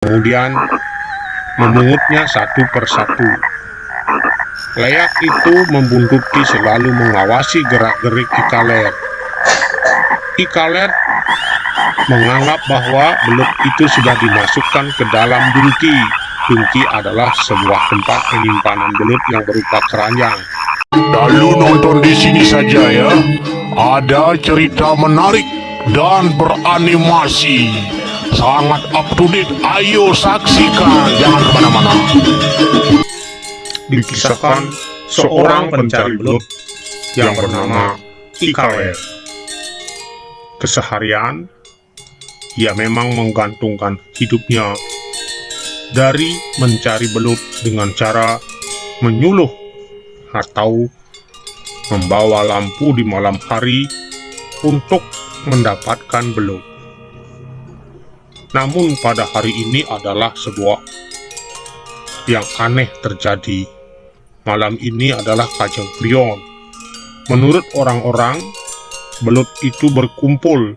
kemudian memungutnya satu persatu. Leak itu membuntuti, selalu mengawasi gerak-gerik Ikaler. Ikaler menganggap bahwa belut itu sudah dimasukkan ke dalam dungki. Dungki adalah sebuah tempat penyimpanan belut yang berupa keranjang. Lalu nonton di sini saja ya. Ada cerita menarik dan beranimasi. Sangat up to date. Ayo saksikan. Jangan kemana-mana. Dikisahkan seorang pencari belut yang bernama Ikaler. Keseharian, ia memang menggantungkan hidupnya dari mencari belut dengan cara menyuluh atau membawa lampu di malam hari untuk mendapatkan belut. Namun pada hari ini adalah sebuah yang aneh terjadi. Malam ini adalah Kajang Prion. Menurut orang-orang, belut itu berkumpul,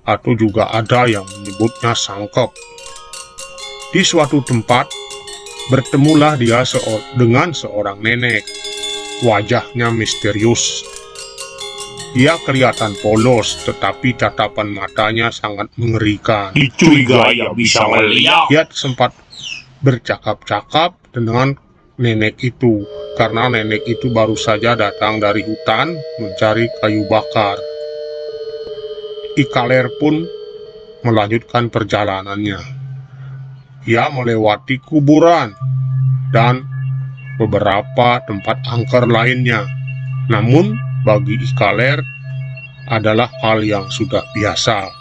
atau juga ada yang menyebutnya sangkep. Di suatu tempat, bertemulah dia dengan seorang nenek. Wajahnya misterius. Ia kelihatan polos, tetapi tatapan matanya sangat mengerikan. Dicurigai bisa melihat. Ia sempat bercakap-cakap dengan nenek itu, karena nenek itu baru saja datang dari hutan mencari kayu bakar. Ikaler pun melanjutkan perjalanannya. Ia melewati kuburan dan beberapa tempat angker lainnya. Namun bagi Ikaler adalah hal yang sudah biasa,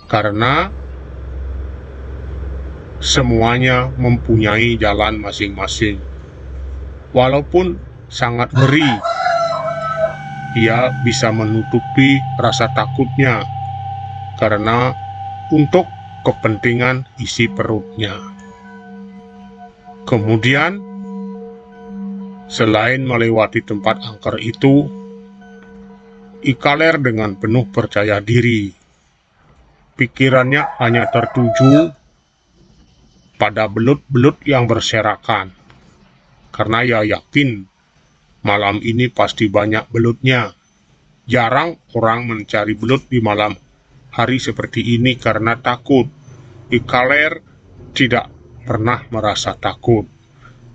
karena semuanya mempunyai jalan masing-masing. Walaupun sangat ngeri, ia bisa menutupi rasa takutnya karena untuk kepentingan isi perutnya. Kemudian, selain melewati tempat angker itu, Ikaler dengan penuh percaya diri. Pikirannya hanya tertuju pada belut-belut yang berserakan, karena ia yakin malam ini pasti banyak belutnya. Jarang orang mencari belut di malam hari seperti ini karena takut. Ikaler tidak pernah merasa takut.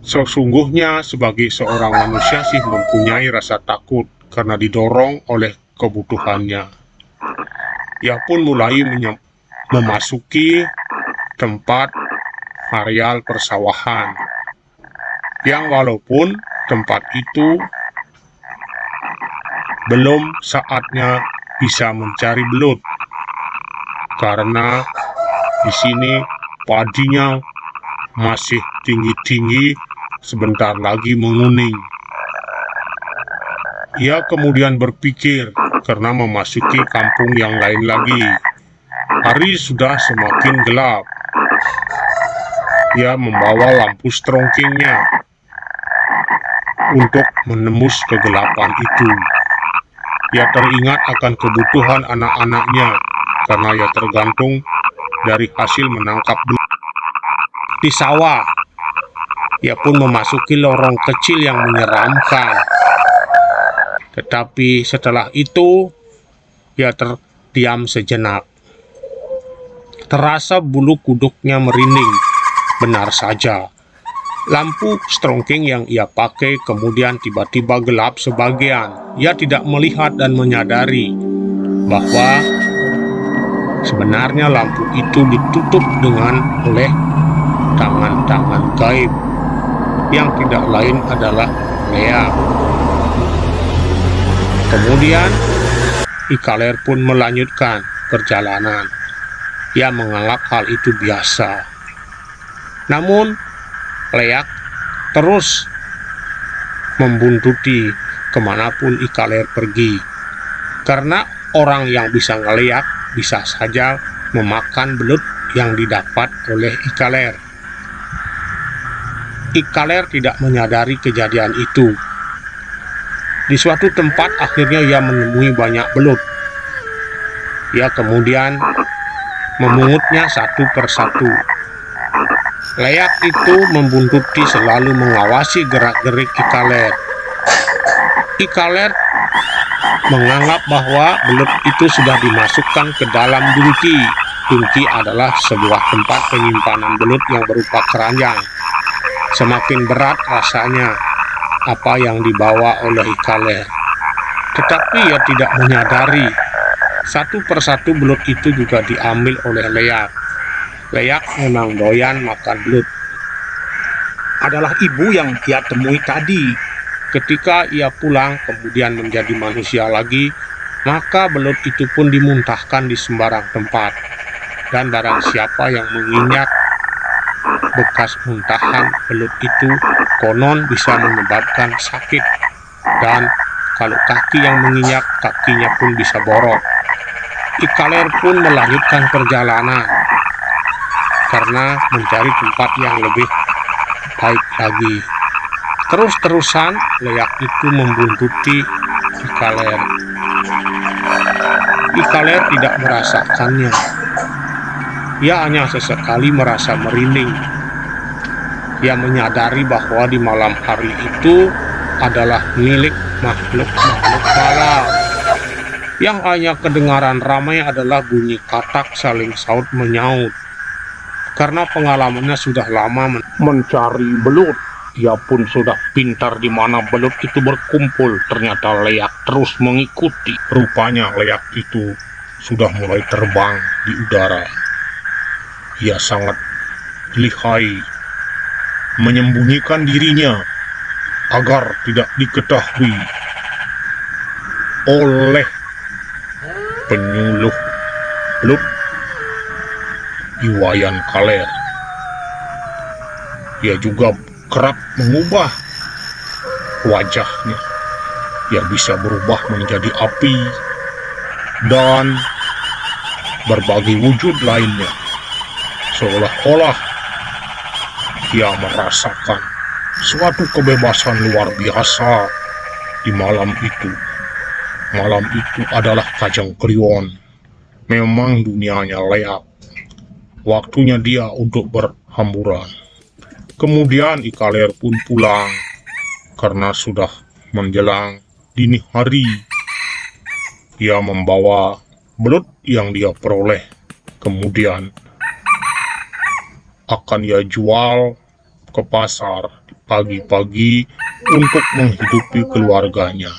Sesungguhnya sebagai seorang manusia sih mempunyai rasa takut karena didorong oleh kebutuhannya. Ia pun mulai memasuki tempat areal persawahan, yang walaupun tempat itu belum saatnya bisa mencari belut, karena di sini padinya masih tinggi-tinggi, sebentar lagi menguning. Ia kemudian berpikir karena memasuki kampung yang lain lagi. Hari sudah semakin gelap. Ia membawa lampu strongkingnya untuk menembus kegelapan itu. Ia teringat akan kebutuhan anak-anaknya karena ia tergantung dari hasil menangkap belut di sawah. Ia pun memasuki lorong kecil yang menyeramkan. Tetapi setelah itu, ia terdiam sejenak. Terasa bulu kuduknya merinding. Benar saja, lampu strongking yang ia pakai kemudian tiba-tiba gelap sebagian. Ia tidak melihat dan menyadari bahwa sebenarnya lampu itu ditutup oleh tangan-tangan gaib yang tidak lain adalah leak. Kemudian Ikaler pun melanjutkan perjalanan. Ia menganggap hal itu biasa. Namun leak terus membuntuti kemanapun Ikaler pergi, karena orang yang bisa ngeliat bisa saja memakan belut yang didapat oleh Ikaler. Ikaler tidak menyadari kejadian itu. Di suatu tempat akhirnya ia menemui banyak belut. Ia kemudian memungutnya satu persatu. Leak itu membuntuti, selalu mengawasi gerak-gerik Ikaler. Ikaler menganggap bahwa belut itu sudah dimasukkan ke dalam dungki. Dungki adalah sebuah tempat penyimpanan belut yang berupa keranjang. Semakin berat rasanya apa yang dibawa oleh Ikaler. Tetapi ia tidak menyadari, satu persatu belut itu juga diambil oleh Leak. Leak memang doyan makan belut. Adalah ibu yang ia temui tadi. Ketika ia pulang kemudian menjadi manusia lagi, maka belut itu pun dimuntahkan di sembarang tempat. Dan barang siapa yang menginjak bekas muntahan belut itu, konon bisa menyebabkan sakit. Dan kalau kaki yang menginjak, kakinya pun bisa borok. Ikaler pun melanjutkan perjalanan karena mencari tempat yang lebih baik lagi. Terus-terusan Leak itu membuntuti Ikaler. Ikaler tidak merasakannya. Ia hanya sesekali merasa merinding. Ia menyadari bahwa di malam hari itu adalah milik makhluk-makhluk malam. Yang hanya kedengaran ramai adalah bunyi katak saling saut menyaut. Karena pengalamannya sudah lama mencari belut, ia pun sudah pintar di mana belut itu berkumpul. Ternyata Leak terus mengikuti. Rupanya Leak itu sudah mulai terbang di udara. Ia sangat lihai menyembunyikan dirinya agar tidak diketahui oleh penyuluh belut Iwayan Kaler. Ia juga kerap mengubah wajahnya. Ia bisa berubah menjadi api dan berbagai wujud lainnya. Seolah-olah ia merasakan suatu kebebasan luar biasa di malam itu. Malam itu adalah Kajang Kliwon. Memang dunianya Leak. Waktunya dia untuk berhamburan. Kemudian Ikaler pun pulang karena sudah menjelang dini hari. Ia membawa belut yang dia peroleh. Kemudian akan ia jual ke pasar pagi-pagi untuk menghidupi keluarganya.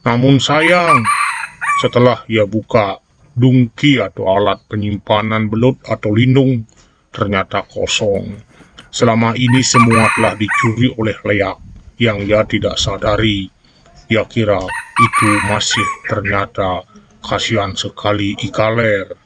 Namun sayang, setelah ia buka dungki atau alat penyimpanan belut atau lindung, ternyata kosong. Selama ini semua telah dicuri oleh Leak yang ia tidak sadari. Ia kira itu masih ternyata kasihan sekali Ikaler.